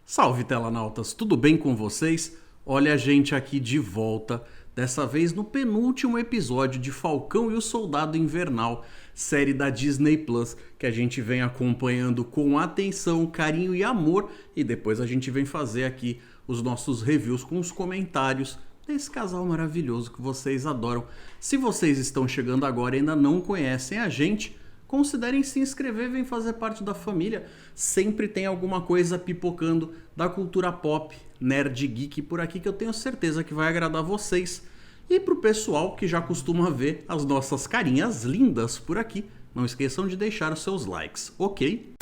Salve, telanautas! Tudo bem com vocês? Olha a gente aqui de volta, dessa vez no penúltimo episódio de Falcão e o Soldado Invernal, série da Disney Plus, que a gente vem acompanhando com atenção, carinho e amor, e depois a gente vem fazer aqui os nossos reviews com os comentários desse casal maravilhoso que vocês adoram. Se vocês estão chegando agora e ainda não conhecem a gente, considerem se inscrever, vem fazer parte da família. Sempre tem alguma coisa pipocando da cultura pop, nerd, geek por aqui que eu tenho certeza que vai agradar vocês. E pro pessoal que já costuma ver as nossas carinhas lindas por aqui, não esqueçam de deixar os seus likes, ok?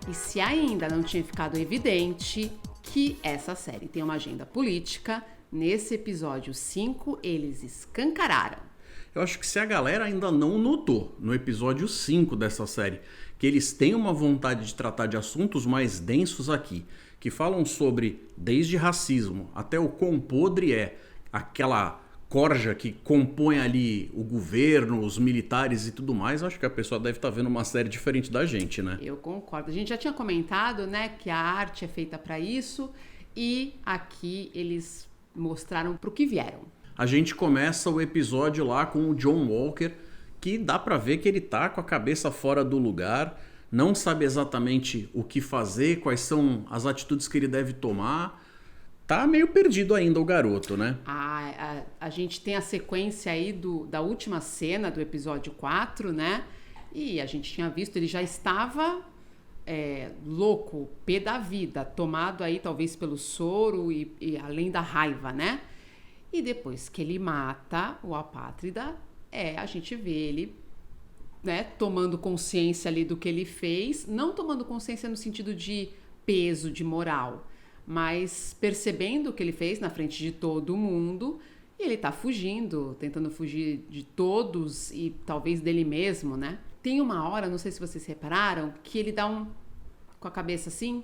E se ainda não tinha ficado evidente que essa série tem uma agenda política, nesse episódio 5 eles escancararam. Eu acho que se a galera ainda não notou no episódio 5 dessa série que eles têm uma vontade de tratar de assuntos mais densos aqui, que falam sobre desde racismo até o quão podre é aquela corja que compõe ali o governo, os militares e tudo mais, acho que a pessoa deve estar vendo uma série diferente da gente, né? Eu concordo. A gente já tinha comentado, né, que a arte é feita para isso e aqui eles mostraram pro que vieram. A gente começa o episódio lá com o John Walker, que dá pra ver que ele tá com a cabeça fora do lugar, não sabe exatamente o que fazer, quais são as atitudes que ele deve tomar. Tá meio perdido ainda o garoto, né? A gente tem a sequência aí da última cena do episódio 4, né? E a gente tinha visto, ele já estava louco, pé da vida, tomado aí talvez pelo soro e além da raiva, né? E depois que ele mata o apátrida, a gente vê ele, né, tomando consciência ali do que ele fez, não tomando consciência no sentido de peso, de moral, mas percebendo o que ele fez na frente de todo mundo, e ele tá fugindo, tentando fugir de todos e talvez dele mesmo, né? Tem uma hora, não sei se vocês repararam, que ele dá com a cabeça assim.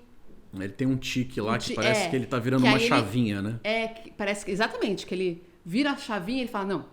Ele tem um tique lá que parece que ele tá virando uma chavinha, né? Parece que exatamente, que ele vira a chavinha e ele fala, não,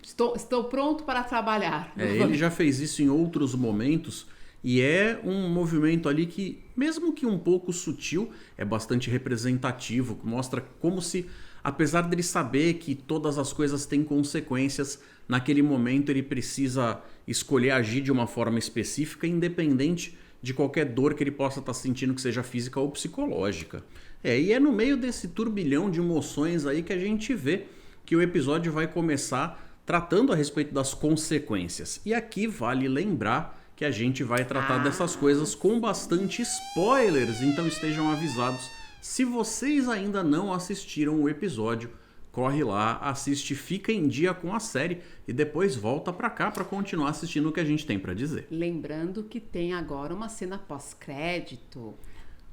estou pronto para trabalhar. Ele já fez isso em outros momentos e é um movimento ali que, mesmo que um pouco sutil, é bastante representativo, mostra como se, apesar dele saber que todas as coisas têm consequências, naquele momento ele precisa escolher agir de uma forma específica, independente de qualquer dor que ele possa estar sentindo, que seja física ou psicológica. E é no meio desse turbilhão de emoções aí que a gente vê que o episódio vai começar tratando a respeito das consequências. E aqui vale lembrar que a gente vai tratar dessas coisas com bastante spoilers, então estejam avisados. Se vocês ainda não assistiram o episódio, corre lá, assiste, fica em dia com a série e depois volta pra cá pra continuar assistindo o que a gente tem pra dizer. Lembrando que tem agora uma cena pós-crédito.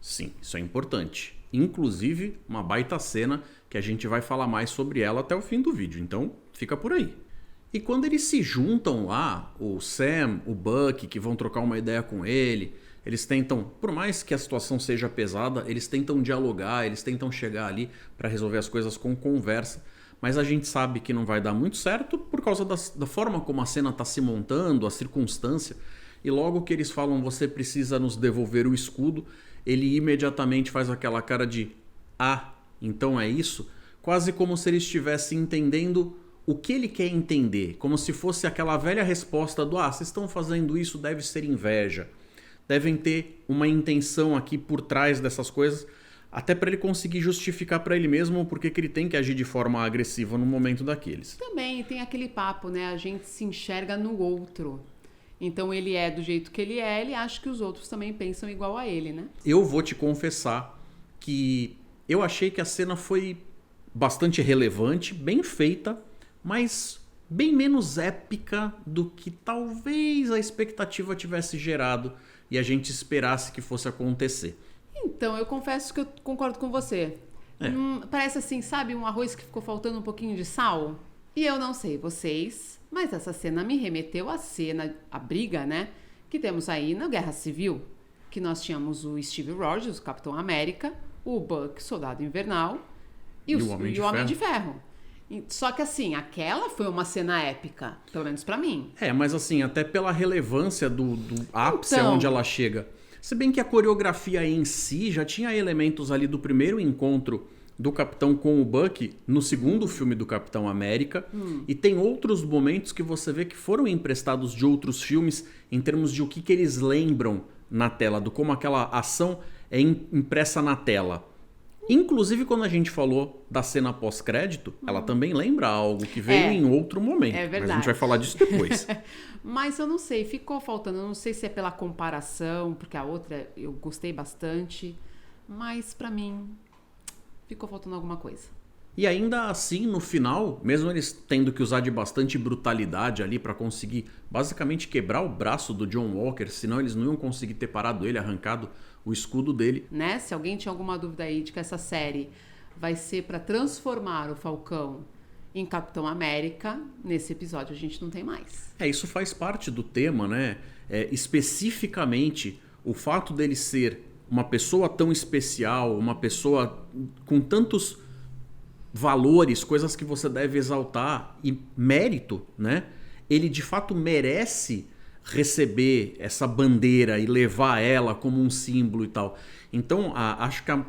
Sim, isso é importante. Inclusive, uma baita cena que a gente vai falar mais sobre ela até o fim do vídeo, então fica por aí. E quando eles se juntam lá, o Sam, o Buck, que vão trocar uma ideia com ele, eles tentam, por mais que a situação seja pesada, eles tentam dialogar, eles tentam chegar ali para resolver as coisas com conversa, mas a gente sabe que não vai dar muito certo por causa da forma como a cena está se montando, a circunstância, e logo que eles falam, você precisa nos devolver o escudo, ele imediatamente faz aquela cara de, então é isso? Quase como se ele estivesse entendendo o que ele quer entender, como se fosse aquela velha resposta do, vocês estão fazendo isso, deve ser inveja. Devem ter uma intenção aqui por trás dessas coisas, até para ele conseguir justificar para ele mesmo porque que ele tem que agir de forma agressiva no momento daqueles. Também tem aquele papo, né? A gente se enxerga no outro. Então ele é do jeito que ele é, ele acha que os outros também pensam igual a ele, né? Eu vou te confessar que eu achei que a cena foi bastante relevante, bem feita, mas bem menos épica do que talvez a expectativa tivesse gerado e a gente esperasse que fosse acontecer. Então, eu confesso que eu concordo com você. Parece assim, sabe, um arroz que ficou faltando um pouquinho de sal? E eu não sei vocês, mas essa cena me remeteu à cena, a briga, né, que temos aí na Guerra Civil, que nós tínhamos o Steve Rogers, o Capitão América, o Buck, Soldado Invernal, e o Homem de Ferro. Só que assim, aquela foi uma cena épica, pelo menos pra mim. Mas assim, até pela relevância do ápice Então, onde ela chega. Se bem que a coreografia em si já tinha elementos ali do primeiro encontro do Capitão com o Bucky no segundo filme do Capitão América. E tem outros momentos que você vê que foram emprestados de outros filmes em termos de o que eles lembram na tela, do como aquela ação é impressa na tela. Inclusive, quando a gente falou da cena pós-crédito, ela também lembra algo que veio em outro momento. É verdade. Mas a gente vai falar disso depois. Mas eu não sei, ficou faltando. Eu não sei se é pela comparação, porque a outra eu gostei bastante. Mas pra mim, ficou faltando alguma coisa. E ainda assim, no final, mesmo eles tendo que usar de bastante brutalidade ali pra conseguir basicamente quebrar o braço do John Walker, senão eles não iam conseguir ter parado ele, arrancado o escudo dele. Né? Se alguém tinha alguma dúvida aí de que essa série vai ser pra transformar o Falcão em Capitão América, nesse episódio a gente não tem mais. Isso faz parte do tema, né? Especificamente, o fato dele ser uma pessoa tão especial, uma pessoa com tantos valores, coisas que você deve exaltar e mérito, né? Ele de fato merece receber essa bandeira e levar ela como um símbolo e tal. Então, acho que a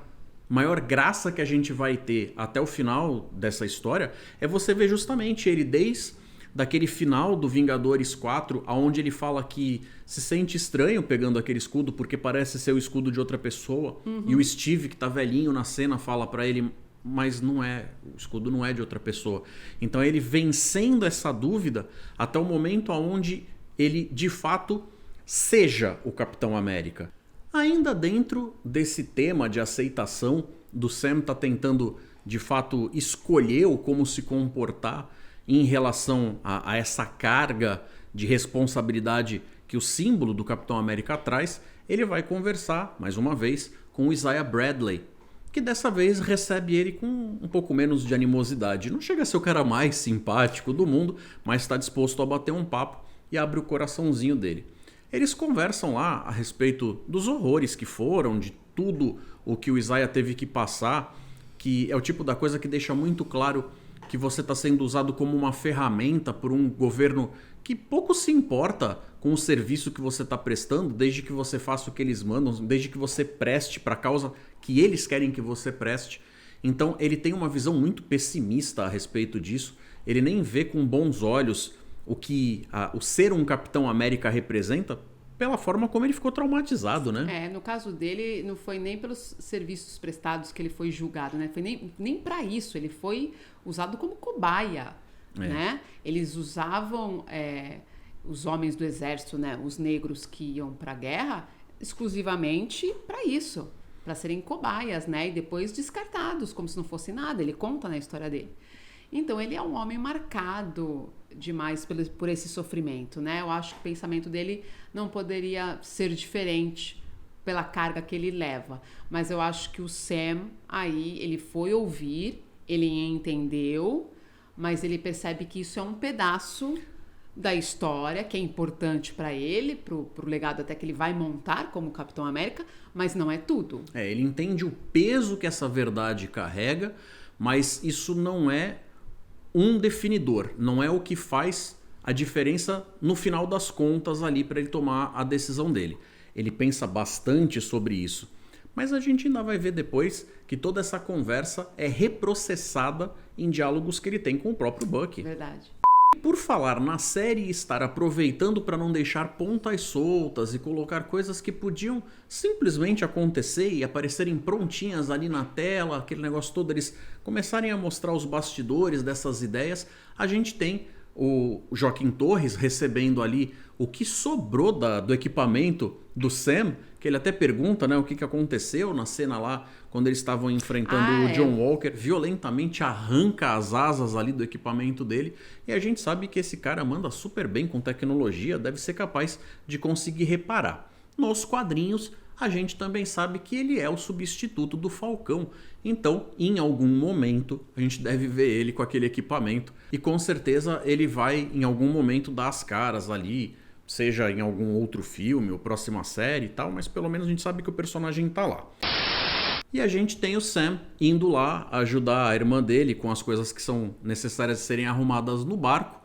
maior graça que a gente vai ter até o final dessa história é você ver justamente ele desde daquele final do Vingadores 4, onde ele fala que se sente estranho pegando aquele escudo porque parece ser o escudo de outra pessoa. E o Steve, que tá velhinho na cena, fala pra ele, mas não é, o escudo não é de outra pessoa. Então ele vencendo essa dúvida até o momento onde ele de fato seja o Capitão América. Ainda dentro desse tema de aceitação, do Sam tá tentando de fato escolher o como se comportar em relação a essa carga de responsabilidade que o símbolo do Capitão América traz, ele vai conversar, mais uma vez, com o Isaiah Bradley, que dessa vez recebe ele com um pouco menos de animosidade. Não chega a ser o cara mais simpático do mundo, mas está disposto a bater um papo e abre o coraçãozinho dele. Eles conversam lá a respeito dos horrores que foram, de tudo o que o Isaiah teve que passar, que é o tipo da coisa que deixa muito claro que você está sendo usado como uma ferramenta por um governo que pouco se importa com o serviço que você está prestando, desde que você faça o que eles mandam, desde que você preste para a causa que eles querem que você preste. Então ele tem uma visão muito pessimista a respeito disso. Ele nem vê com bons olhos o que o ser um Capitão América representa, pela forma como ele ficou traumatizado, né? No caso dele, não foi nem pelos serviços prestados que ele foi julgado, né? Foi nem para isso, ele foi usado como cobaia, né? Eles usavam os homens do exército, né? Os negros que iam para a guerra, exclusivamente para isso, para serem cobaias, né? E depois descartados, como se não fosse nada. Ele conta na história dele. Então, ele é um homem marcado demais por esse sofrimento, né? Eu acho que o pensamento dele não poderia ser diferente pela carga que ele leva. Mas eu acho que o Sam, aí, ele foi ouvir, ele entendeu, mas ele percebe que isso é um pedaço da história, que é importante para ele, pro legado até que ele vai montar como Capitão América, mas não é tudo. Ele entende o peso que essa verdade carrega, mas isso não é um definidor, não é o que faz a diferença no final das contas ali para ele tomar a decisão dele. Ele pensa bastante sobre isso, mas a gente ainda vai ver depois que toda essa conversa é reprocessada em diálogos que ele tem com o próprio Bucky. Verdade. E por falar na série estar aproveitando para não deixar pontas soltas e colocar coisas que podiam simplesmente acontecer e aparecerem prontinhas ali na tela, aquele negócio todo, eles começarem a mostrar os bastidores dessas ideias, a gente tem o Joaquim Torres recebendo ali o que sobrou do equipamento do Sam, que ele até pergunta, né, o que aconteceu na cena lá, quando eles estavam enfrentando o John Walker, violentamente arranca as asas ali do equipamento dele, e a gente sabe que esse cara manda super bem com tecnologia, deve ser capaz de conseguir reparar. Nos quadrinhos, a gente também sabe que ele é o substituto do Falcão, então em algum momento a gente deve ver ele com aquele equipamento, e com certeza ele vai em algum momento dar as caras ali, seja em algum outro filme ou próxima série e tal, mas pelo menos a gente sabe que o personagem tá lá. E a gente tem o Sam indo lá ajudar a irmã dele com as coisas que são necessárias de serem arrumadas no barco.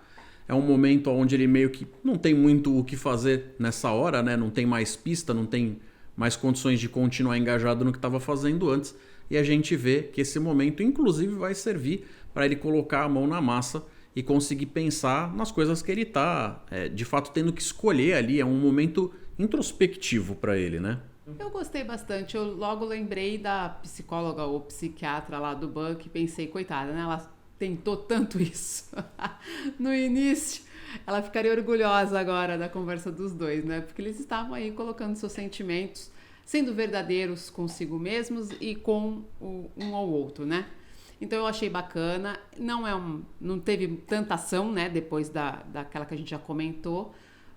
É um momento onde ele meio que não tem muito o que fazer nessa hora, né? Não tem mais pista, não tem mais condições de continuar engajado no que estava fazendo antes. E a gente vê que esse momento, inclusive, vai servir para ele colocar a mão na massa e conseguir pensar nas coisas que ele está, de fato, tendo que escolher ali. É um momento introspectivo para ele, né? Eu gostei bastante. Eu logo lembrei da psicóloga ou psiquiatra lá do Buck e pensei, coitada, né? Ela tentou tanto isso no início. Ela ficaria orgulhosa agora da conversa dos dois, né? Porque eles estavam aí colocando seus sentimentos, sendo verdadeiros consigo mesmos e com um ao outro, né? Então eu achei bacana. Não teve tanta ação, né? Depois daquela que a gente já comentou.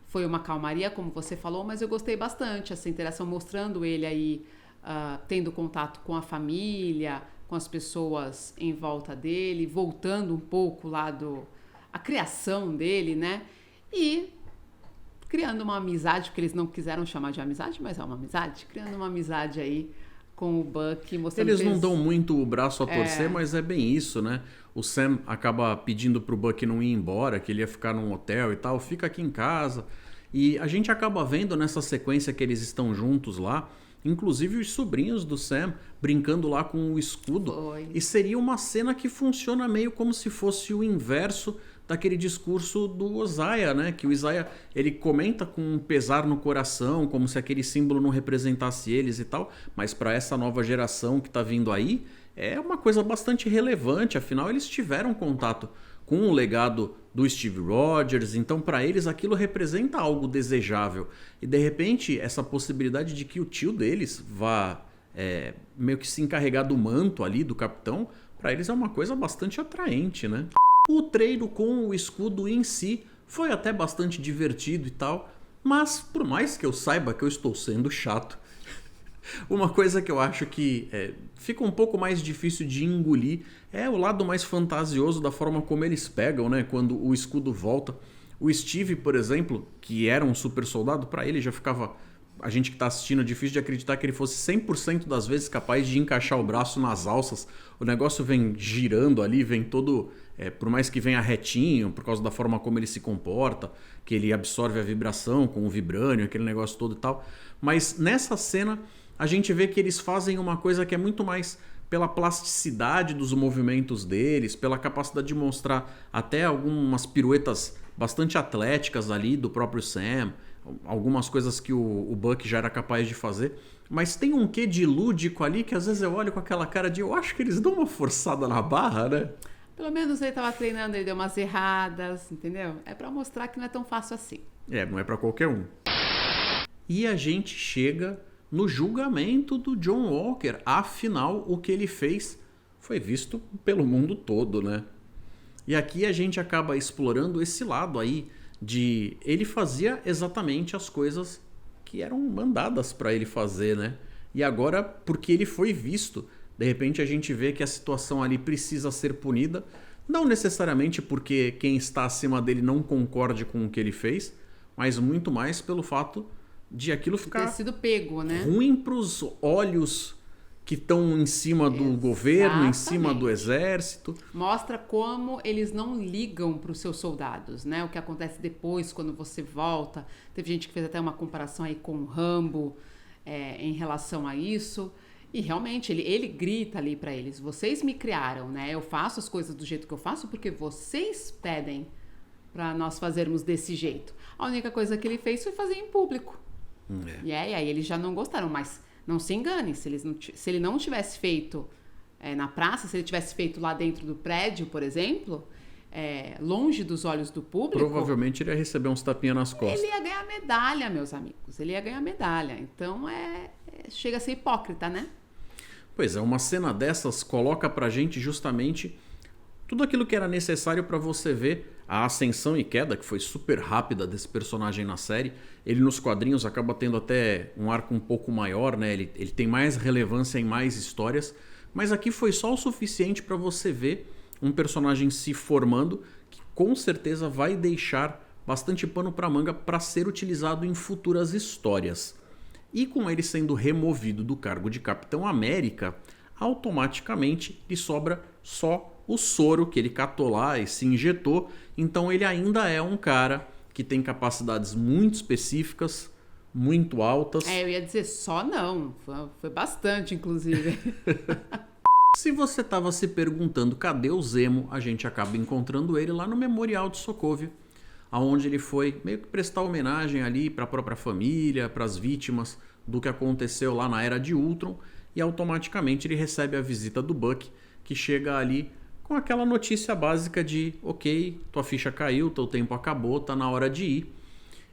Foi uma calmaria, como você falou, mas eu gostei bastante essa interação, mostrando ele aí tendo contato com a família, com as pessoas em volta dele, voltando um pouco lá a criação dele, né? E criando uma amizade, porque eles não quiseram chamar de amizade, mas é uma amizade, criando uma amizade aí com o Buck, mostrando eles não dão muito o braço a torcer, mas é bem isso, né? O Sam acaba pedindo pro Buck não ir embora, que ele ia ficar num hotel e tal, fica aqui em casa. E a gente acaba vendo nessa sequência que eles estão juntos lá, inclusive os sobrinhos do Sam brincando lá com o escudo. Foi. E seria uma cena que funciona meio como se fosse o inverso daquele discurso do Isaiah, né? Que o Isaiah, ele comenta com um pesar no coração, como se aquele símbolo não representasse eles e tal, mas para essa nova geração que está vindo aí, é uma coisa bastante relevante, afinal eles tiveram contato com o legado do Steve Rogers, então para eles aquilo representa algo desejável. E de repente essa possibilidade de que o tio deles vá meio que se encarregar do manto ali do capitão, para eles é uma coisa bastante atraente, né? O treino com o escudo em si foi até bastante divertido e tal, mas por mais que eu saiba que eu estou sendo chato, uma coisa que eu acho que fica um pouco mais difícil de engolir é o lado mais fantasioso da forma como eles pegam, né? Quando o escudo volta. O Steve, por exemplo, que era um super soldado, para ele já ficava... A gente que está assistindo, é difícil de acreditar que ele fosse 100% das vezes capaz de encaixar o braço nas alças. O negócio vem girando ali, vem todo... por mais que venha retinho, por causa da forma como ele se comporta, que ele absorve a vibração com o vibrânio, aquele negócio todo e tal. Mas nessa cena, a gente vê que eles fazem uma coisa que é muito mais pela plasticidade dos movimentos deles, pela capacidade de mostrar até algumas piruetas bastante atléticas ali do próprio Sam, algumas coisas que o Buck já era capaz de fazer, mas tem um quê de lúdico ali que às vezes eu olho com aquela cara de eu acho que eles dão uma forçada na barra, né? Pelo menos ele estava treinando, ele deu umas erradas, entendeu? É para mostrar que não é tão fácil assim. Não é para qualquer um. E a gente chega no julgamento do John Walker. Afinal, o que ele fez foi visto pelo mundo todo, né? E aqui a gente acaba explorando esse lado aí de ele fazia exatamente as coisas que eram mandadas para ele fazer, né? E agora, porque ele foi visto, de repente a gente vê que a situação ali precisa ser punida, não necessariamente porque quem está acima dele não concorde com o que ele fez, mas muito mais pelo fato de aquilo ficar ter sido pego, né? Ruim para os olhos que estão em cima do governo, em cima do exército. Mostra como eles não ligam para os seus soldados, né? O que acontece depois, quando você volta. Teve gente que fez até uma comparação aí com o Rambo em relação a isso. E realmente, ele grita ali para eles, vocês me criaram, né? Eu faço as coisas do jeito que eu faço porque vocês pedem para nós fazermos desse jeito. A única coisa que ele fez foi fazer em público. E aí eles já não gostaram, mas não se engane, se ele não tivesse feito na praça, se ele tivesse feito lá dentro do prédio, por exemplo, longe dos olhos do público... Provavelmente ele ia receber uns tapinhas nas costas. Ele ia ganhar medalha, meus amigos, ele ia ganhar medalha. Então chega a ser hipócrita, né? Pois é, uma cena dessas coloca pra gente justamente tudo aquilo que era necessário para você ver a ascensão e queda, que foi super rápida desse personagem na série. Ele nos quadrinhos acaba tendo até um arco um pouco maior, né? Ele tem mais relevância em mais histórias, mas aqui foi só o suficiente para você ver um personagem se formando que com certeza vai deixar bastante pano para manga para ser utilizado em futuras histórias. E com ele sendo removido do cargo de Capitão América, automaticamente lhe sobra só o soro que ele catou lá e se injetou. Então ele ainda é um cara que tem capacidades muito específicas, muito altas. Eu ia dizer só não, foi bastante, inclusive. Se você estava se perguntando cadê o Zemo, a gente acaba encontrando ele lá no Memorial de Sokovia, onde ele foi meio que prestar homenagem ali para a própria família, para as vítimas do que aconteceu lá na Era de Ultron, e automaticamente ele recebe a visita do Bucky, que chega ali com aquela notícia básica de ok, tua ficha caiu, teu tempo acabou, tá na hora de ir.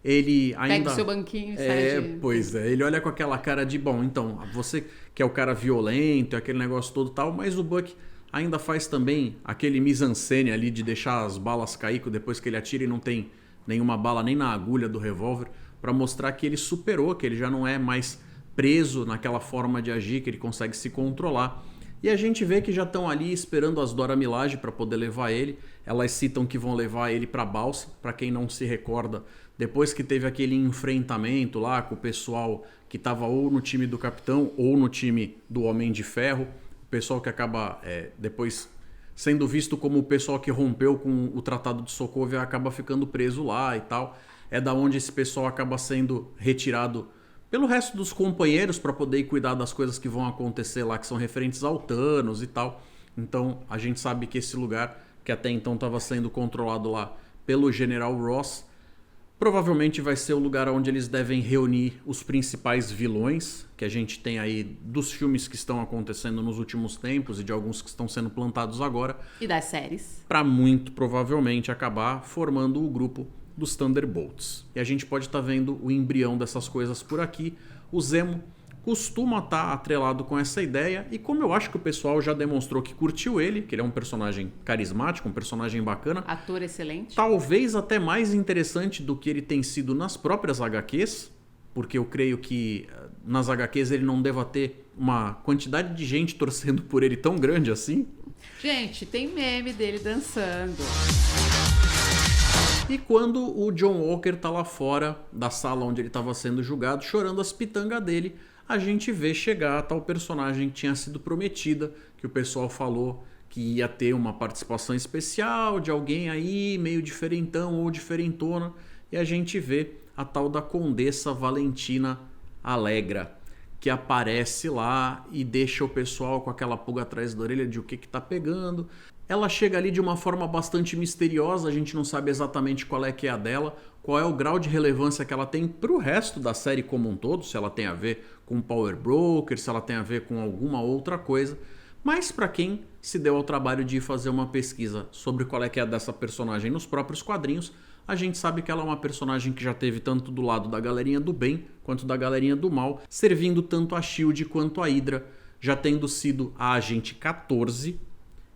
Ele ainda... Pega o seu banquinho e sai Pois é, ele olha com aquela cara de, bom, então, você que é o cara violento, aquele negócio todo tal, mas o Bucky ainda faz também aquele mise-en-scène ali de deixar as balas cair depois que ele atira e não tem nenhuma bala nem na agulha do revólver, para mostrar que ele superou, que ele já não é mais preso naquela forma de agir, que ele consegue se controlar. E a gente vê que já estão ali esperando as Dora Milaje para poder levar ele. Elas citam que vão levar ele para a balsa. Para quem não se recorda, depois que teve aquele enfrentamento lá com o pessoal que estava ou no time do Capitão ou no time do Homem de Ferro, o pessoal que acaba depois sendo visto como o pessoal que rompeu com o Tratado de Sokovia acaba ficando preso lá e tal. É da onde esse pessoal acaba sendo retirado pelo resto dos companheiros para poder cuidar das coisas que vão acontecer lá, que são referentes ao Thanos e tal. Então a gente sabe que esse lugar, que até então estava sendo controlado lá pelo General Ross, provavelmente vai ser o lugar onde eles devem reunir os principais vilões que a gente tem aí dos filmes que estão acontecendo nos últimos tempos e de alguns que estão sendo plantados agora. E das séries. Para muito provavelmente acabar formando o grupo dos Thunderbolts. E a gente pode estar vendo o embrião dessas coisas por aqui. O Zemo costuma estar atrelado com essa ideia, e como eu acho que o pessoal já demonstrou que curtiu ele, que ele é um personagem carismático, um personagem bacana, ator excelente, talvez até mais interessante do que ele tem sido nas próprias HQs, porque eu creio que nas HQs ele não deva ter uma quantidade de gente torcendo por ele tão grande assim. Gente, tem meme dele dançando. E quando o John Walker tá lá fora da sala onde ele estava sendo julgado, chorando as pitangas dele, a gente vê chegar a tal personagem que tinha sido prometida, que o pessoal falou que ia ter uma participação especial de alguém aí meio diferentão ou diferentona, e a gente vê a tal da Condessa Valentina Allegra, que aparece lá e deixa o pessoal com aquela pulga atrás da orelha de o que tá pegando. Ela chega ali de uma forma bastante misteriosa, a gente não sabe exatamente qual é que é a dela, qual é o grau de relevância que ela tem pro resto da série como um todo, se ela tem a ver com Power Broker, se ela tem a ver com alguma outra coisa. Mas para quem se deu ao trabalho de fazer uma pesquisa sobre qual é que é dessa personagem nos próprios quadrinhos, a gente sabe que ela é uma personagem que já teve tanto do lado da galerinha do bem quanto da galerinha do mal, servindo tanto a S.H.I.E.L.D. quanto a Hydra, já tendo sido a Agente 14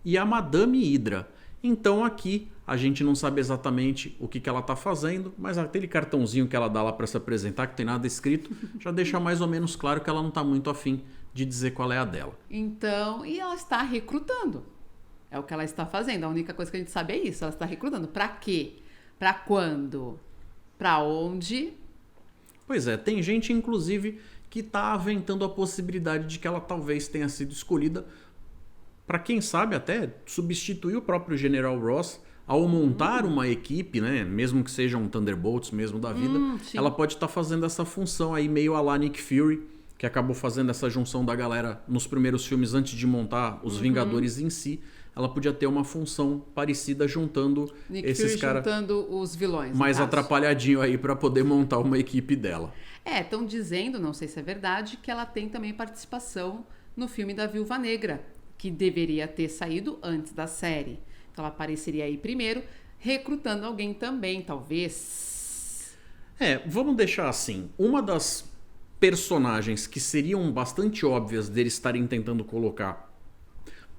e a Madame Hydra. Então aqui a gente não sabe exatamente o que ela está fazendo, mas aquele cartãozinho que ela dá lá para se apresentar, que tem nada escrito, já deixa mais ou menos claro que ela não está muito afim de dizer qual é a dela. Então, e ela está recrutando. É o que ela está fazendo. A única coisa que a gente sabe é isso. Ela está recrutando. Para quê? Para quando? Para onde? Pois é, tem gente inclusive que está aventando a possibilidade de que ela talvez tenha sido escolhida para, quem sabe, até substituir o próprio General Ross ao montar uma equipe, né? Mesmo que seja um Thunderbolts mesmo da vida, ela pode estar fazendo essa função aí meio à la Nick Fury, que acabou fazendo essa junção da galera nos primeiros filmes antes de montar os Vingadores em si. Ela podia ter uma função parecida juntando Nick esses caras juntando os vilões mais atrapalhadinho aí para poder montar uma equipe dela. Estão dizendo, não sei se é verdade, que ela tem também participação no filme da Viúva Negra, que deveria ter saído antes da série. Então ela apareceria aí primeiro, recrutando alguém também, talvez. Vamos deixar assim. Uma das personagens que seriam bastante óbvias deles estarem tentando colocar,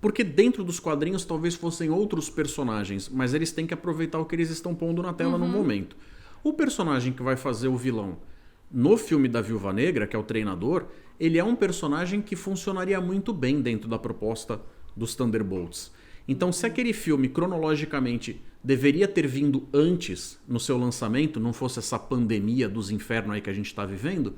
porque dentro dos quadrinhos talvez fossem outros personagens, mas eles têm que aproveitar o que eles estão pondo na tela no momento. O personagem que vai fazer o vilão no filme da Viúva Negra, que é o treinador, ele é um personagem que funcionaria muito bem dentro da proposta dos Thunderbolts. Então, se aquele filme, cronologicamente, deveria ter vindo antes no seu lançamento, não fosse essa pandemia dos infernos aí que a gente está vivendo,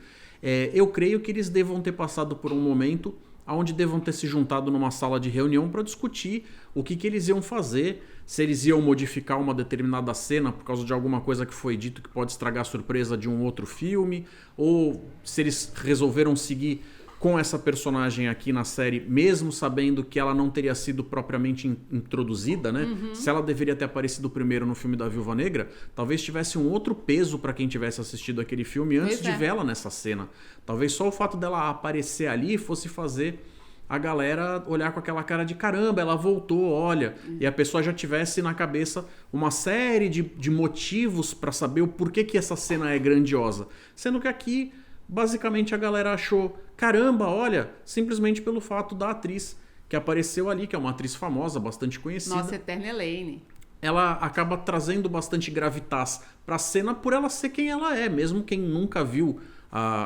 eu creio que eles devam ter passado por um momento onde devam ter se juntado numa sala de reunião para discutir o que eles iam fazer, se eles iam modificar uma determinada cena por causa de alguma coisa que foi dito que pode estragar a surpresa de um outro filme, ou se eles resolveram seguir com essa personagem aqui na série, mesmo sabendo que ela não teria sido propriamente introduzida, né? Se ela deveria ter aparecido primeiro no filme da Viúva Negra, talvez tivesse um outro peso para quem tivesse assistido aquele filme antes de vê-la nessa cena. Talvez só o fato dela aparecer ali fosse fazer a galera olhar com aquela cara de caramba, ela voltou, olha. E a pessoa já tivesse na cabeça uma série de motivos para saber o porquê que essa cena é grandiosa. Sendo que aqui, basicamente, a galera achou, caramba, olha, simplesmente pelo fato da atriz que apareceu ali, que é uma atriz famosa, bastante conhecida. Nossa, eterna Elaine. Ela acaba trazendo bastante gravitas para a cena por ela ser quem ela é, mesmo quem nunca viu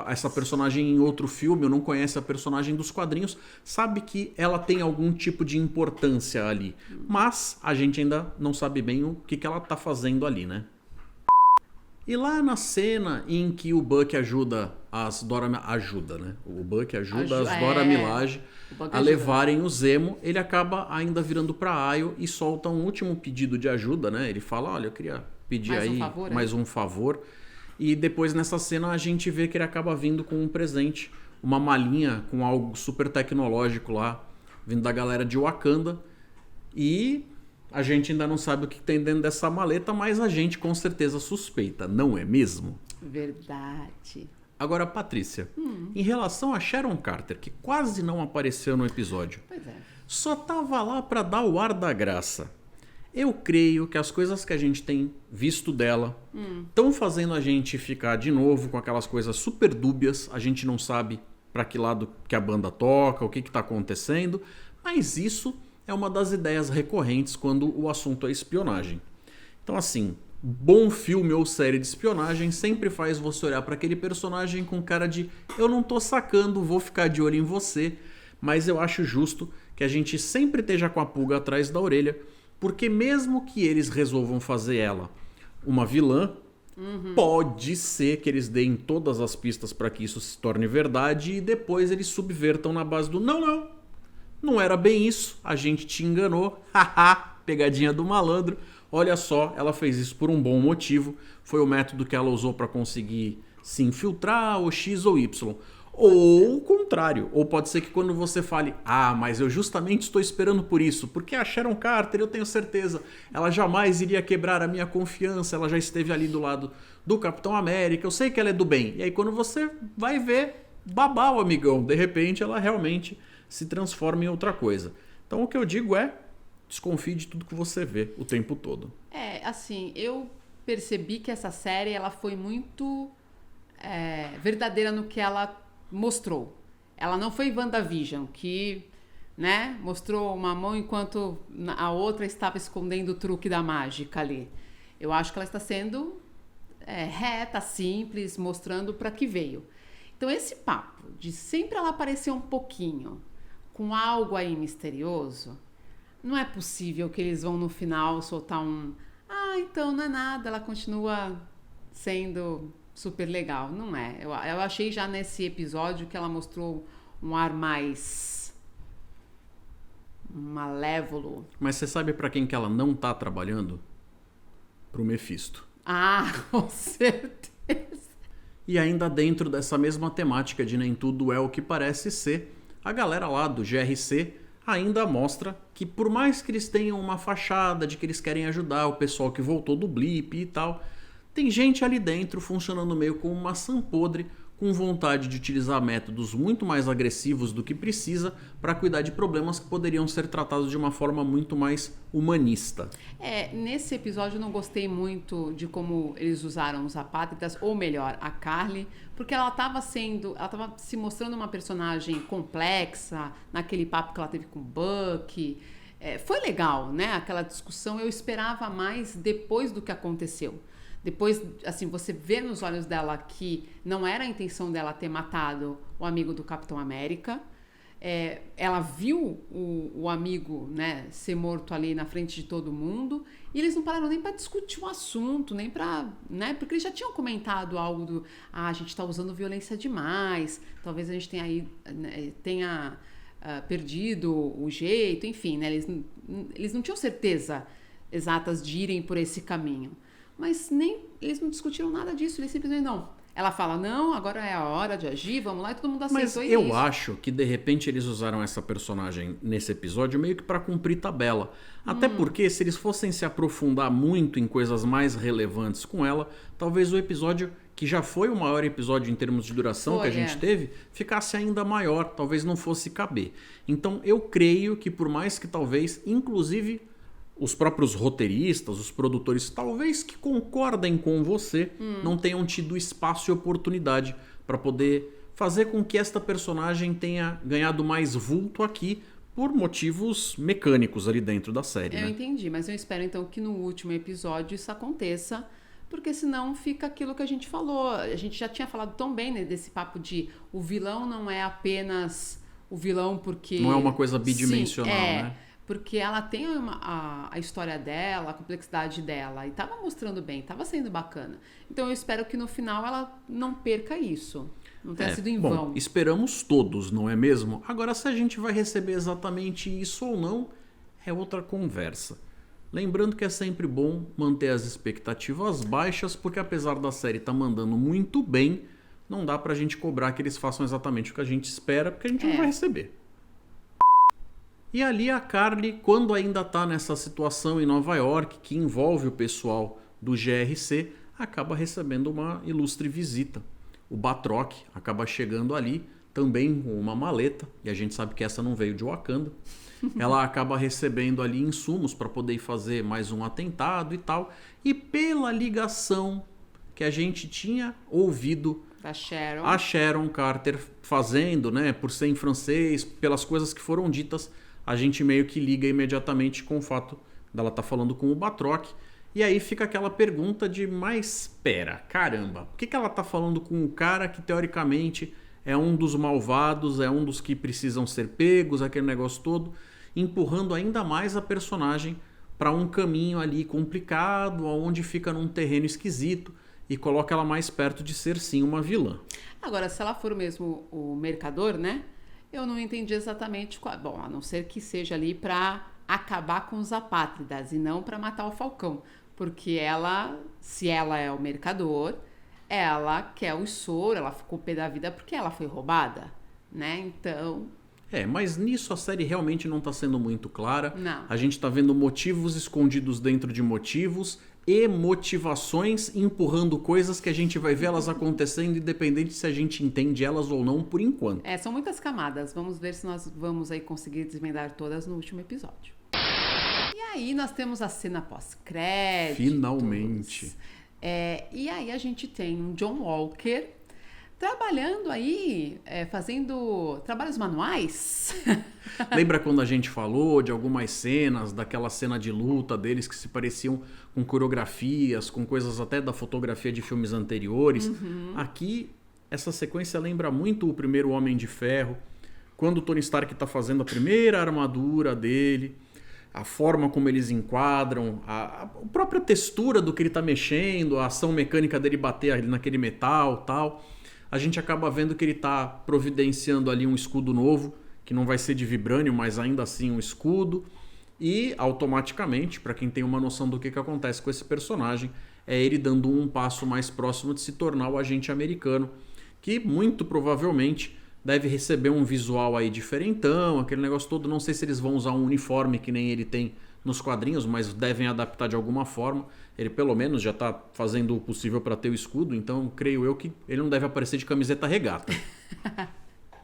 essa personagem em outro filme ou não conhece a personagem dos quadrinhos, sabe que ela tem algum tipo de importância ali. Mas a gente ainda não sabe bem o que ela tá fazendo ali, né? E lá na cena em que o Buck ajuda as Dora... Ajuda, né? O Buck ajuda as Dora Milaje a levarem o Zemo, ele acaba ainda virando pra Ayo e solta um último pedido de ajuda, né? Ele fala, olha, eu queria pedir mais um favor. E depois nessa cena a gente vê que ele acaba vindo com um presente, uma malinha com algo super tecnológico lá, vindo da galera de Wakanda. E a gente ainda não sabe o que tem dentro dessa maleta, mas a gente com certeza suspeita, não é mesmo? Verdade. Agora, Patrícia, em relação a Sharon Carter, que quase não apareceu no episódio, só tava lá pra dar o ar da graça. Eu creio que as coisas que a gente tem visto dela estão fazendo a gente ficar de novo com aquelas coisas super dúbias. A gente não sabe para que lado que a banda toca, o que está acontecendo. Mas isso é uma das ideias recorrentes quando o assunto é espionagem. Então, assim, bom filme ou série de espionagem sempre faz você olhar para aquele personagem com cara de eu não tô sacando, vou ficar de olho em você. Mas eu acho justo que a gente sempre esteja com a pulga atrás da orelha, porque mesmo que eles resolvam fazer ela uma vilã, pode ser que eles deem todas as pistas para que isso se torne verdade e depois eles subvertam na base do não era bem isso, a gente te enganou, haha, pegadinha do malandro, olha só, ela fez isso por um bom motivo, foi o método que ela usou para conseguir se infiltrar, ou X ou Y. Ou o contrário, ou pode ser que quando você fale, mas eu justamente estou esperando por isso, porque a Sharon Carter, eu tenho certeza, ela jamais iria quebrar a minha confiança, ela já esteve ali do lado do Capitão América, eu sei que ela é do bem. E aí quando você vai ver, babau, amigão, de repente ela realmente se transforma em outra coisa. Então o que eu digo é, desconfie de tudo que você vê o tempo todo. Assim, eu percebi que essa série ela foi muito verdadeira no que ela mostrou. Ela não foi WandaVision, que, né, mostrou uma mão enquanto a outra estava escondendo o truque da mágica ali. Eu acho que ela está sendo reta, simples, mostrando para que veio. Então esse papo de sempre ela aparecer um pouquinho com algo aí misterioso, não é possível que eles vão no final soltar então não é nada, ela continua sendo super legal, não é? Eu achei já nesse episódio que ela mostrou um ar mais malévolo. Mas você sabe pra quem que ela não tá trabalhando? Pro Mephisto. Com certeza. E ainda dentro dessa mesma temática de nem tudo é o que parece ser, a galera lá do GRC ainda mostra que por mais que eles tenham uma fachada de que eles querem ajudar o pessoal que voltou do blip e tal, tem gente ali dentro funcionando meio como uma maçã podre, com vontade de utilizar métodos muito mais agressivos do que precisa para cuidar de problemas que poderiam ser tratados de uma forma muito mais humanista. Nesse episódio eu não gostei muito de como eles usaram os apátridas, ou melhor, a Carly, porque ela estava se mostrando uma personagem complexa, naquele papo que ela teve com o Buck. Foi legal, né? Aquela discussão, eu esperava mais depois do que aconteceu. Depois, assim, você vê nos olhos dela que não era a intenção dela ter matado o amigo do Capitão América. ela viu o amigo, né, ser morto ali na frente de todo mundo, e eles não pararam nem para discutir o assunto, nem para, né, porque eles já tinham comentado algo do, a gente está usando violência demais, talvez a gente tenha perdido o jeito, enfim, né, eles não tinham certeza exatas de irem por esse caminho, mas eles não discutiram nada disso, eles simplesmente não. Ela fala, não, agora é a hora de agir, vamos lá, e todo mundo aceitou isso. Mas eu acho que, de repente, eles usaram essa personagem nesse episódio meio que para cumprir tabela. Até porque, se eles fossem se aprofundar muito em coisas mais relevantes com ela, talvez o episódio, que já foi o maior episódio em termos de duração que a gente teve, ficasse ainda maior, talvez não fosse caber. Então, eu creio que, por mais que talvez, inclusive, os próprios roteiristas, os produtores, talvez que concordem com você, não tenham tido espaço e oportunidade para poder fazer com que esta personagem tenha ganhado mais vulto aqui por motivos mecânicos ali dentro da série. Eu entendi, mas eu espero então que no último episódio isso aconteça, porque senão fica aquilo que a gente falou. A gente já tinha falado tão bem, né, desse papo de o vilão não é apenas o vilão porque... Não é uma coisa bidimensional, né? Porque ela tem a história dela, a complexidade dela, e tava mostrando bem, tava sendo bacana. Então eu espero que no final ela não perca isso, não tenha sido em vão. Bom, esperamos todos, não é mesmo? Agora, se a gente vai receber exatamente isso ou não, é outra conversa. Lembrando que é sempre bom manter as expectativas baixas, porque apesar da série estar mandando muito bem, não dá pra gente cobrar que eles façam exatamente o que a gente espera, porque a gente não vai receber. E ali a Carly, quando ainda está nessa situação em Nova York, que envolve o pessoal do GRC, acaba recebendo uma ilustre visita. O Batroc acaba chegando ali, também com uma maleta, e a gente sabe que essa não veio de Wakanda. Ela acaba recebendo ali insumos para poder fazer mais um atentado e tal. E pela ligação que a gente tinha ouvido a Sharon Carter fazendo, né, por ser em francês, pelas coisas que foram ditas, a gente meio que liga imediatamente com o fato dela estar falando com o Batroc. E aí fica aquela pergunta de, mas espera, caramba, por que ela está falando com o cara que teoricamente é um dos malvados, é um dos que precisam ser pegos, aquele negócio todo, empurrando ainda mais a personagem para um caminho ali complicado, onde fica num terreno esquisito e coloca ela mais perto de ser sim uma vilã. Agora, se ela for mesmo o mercador, né? Eu não entendi exatamente qual... Bom, a não ser que seja ali para acabar com os apátridas e não para matar o Falcão. Porque ela, se ela é o mercador, ela quer o soro, ela ficou pé da vida porque ela foi roubada, né? Então... mas nisso a série realmente não está sendo muito clara. Não. A gente está vendo motivos escondidos dentro de motivos e motivações empurrando coisas que a gente vai ver elas acontecendo, independente se a gente entende elas ou não por enquanto. São muitas camadas. Vamos ver se nós vamos aí conseguir desvendar todas no último episódio. E aí nós temos a cena pós-créditos. Finalmente. E aí a gente tem um John Walker trabalhando aí, fazendo trabalhos manuais. Lembra quando a gente falou de algumas cenas, daquela cena de luta deles que se pareciam com coreografias, com coisas até da fotografia de filmes anteriores? Aqui, essa sequência lembra muito o primeiro Homem de Ferro, quando o Tony Stark está fazendo a primeira armadura dele, a forma como eles enquadram, a própria textura do que ele está mexendo, a ação mecânica dele bater ali naquele metal e tal. A gente acaba vendo que ele está providenciando ali um escudo novo, que não vai ser de vibrânio, mas ainda assim um escudo. E automaticamente, para quem tem uma noção do que acontece com esse personagem, é ele dando um passo mais próximo de se tornar o agente americano, que muito provavelmente deve receber um visual aí diferentão, aquele negócio todo. Não sei se eles vão usar um uniforme que nem ele tem nos quadrinhos, mas devem adaptar de alguma forma. Ele pelo menos já está fazendo o possível para ter o escudo, então creio eu que ele não deve aparecer de camiseta regata.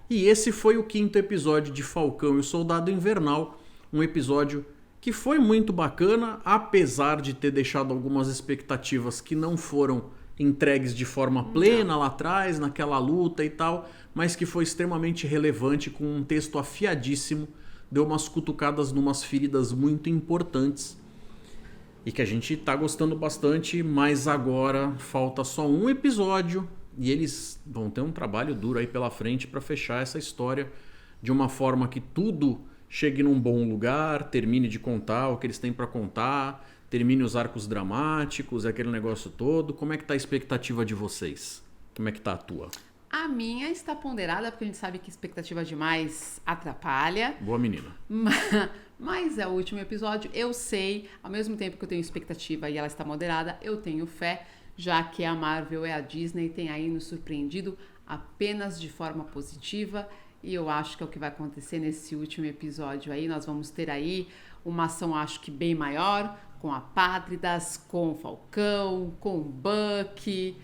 E esse foi o 5º episódio de Falcão e o Soldado Invernal, um episódio que foi muito bacana, apesar de ter deixado algumas expectativas que não foram entregues de forma plena lá atrás, naquela luta e tal, mas que foi extremamente relevante, com um texto afiadíssimo, deu umas cutucadas numas feridas muito importantes e que a gente tá gostando bastante, mas agora falta só um episódio e eles vão ter um trabalho duro aí pela frente para fechar essa história de uma forma que tudo chegue num bom lugar, termine de contar o que eles têm para contar, termine os arcos dramáticos, aquele negócio todo. Como é que tá a expectativa de vocês? Como é que tá a tua? A minha está ponderada, porque a gente sabe que expectativa demais atrapalha. Boa menina. Mas é o último episódio, eu sei, ao mesmo tempo que eu tenho expectativa e ela está moderada, eu tenho fé, já que a Marvel e a Disney têm aí nos surpreendido apenas de forma positiva, e eu acho que é o que vai acontecer nesse último episódio aí. Nós vamos ter aí uma ação, acho que bem maior, com a Pátridas, com o Falcão, com o Bucky,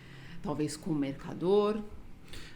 talvez com o Mercador.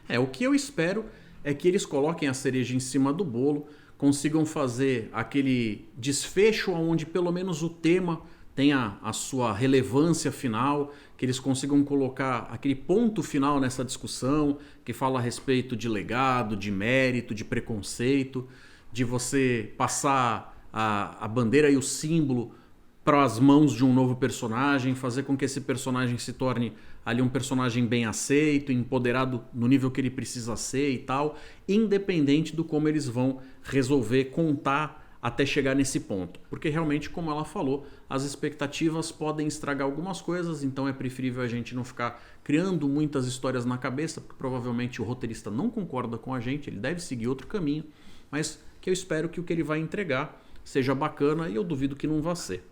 O que eu espero é que eles coloquem a cereja em cima do bolo, consigam fazer aquele desfecho onde pelo menos o tema tenha a sua relevância final, que eles consigam colocar aquele ponto final nessa discussão, que fala a respeito de legado, de mérito, de preconceito, de você passar a bandeira e o símbolo para as mãos de um novo personagem, fazer com que esse personagem se torne ali um personagem bem aceito, empoderado no nível que ele precisa ser e tal, independente do como eles vão resolver contar até chegar nesse ponto. Porque realmente, como ela falou, as expectativas podem estragar algumas coisas, então é preferível a gente não ficar criando muitas histórias na cabeça, porque provavelmente o roteirista não concorda com a gente, ele deve seguir outro caminho, mas que eu espero que o que ele vai entregar seja bacana, e eu duvido que não vá ser.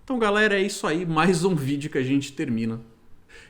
Então, galera, é isso aí, mais um vídeo que a gente termina.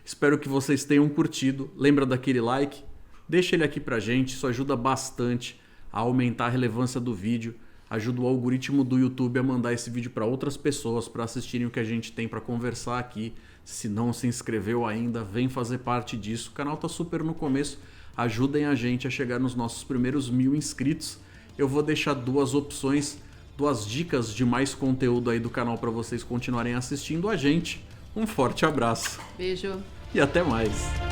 Espero que vocês tenham curtido. Lembra daquele like? Deixa ele aqui pra gente, isso ajuda bastante a aumentar a relevância do vídeo, ajuda o algoritmo do YouTube a mandar esse vídeo para outras pessoas para assistirem o que a gente tem para conversar aqui. Se não se inscreveu ainda, vem fazer parte disso. O canal tá super no começo, ajudem a gente a chegar nos nossos primeiros 1000 inscritos. Eu vou deixar duas opções, duas dicas de mais conteúdo aí do canal para vocês continuarem assistindo a gente. Um forte abraço. Beijo. E até mais.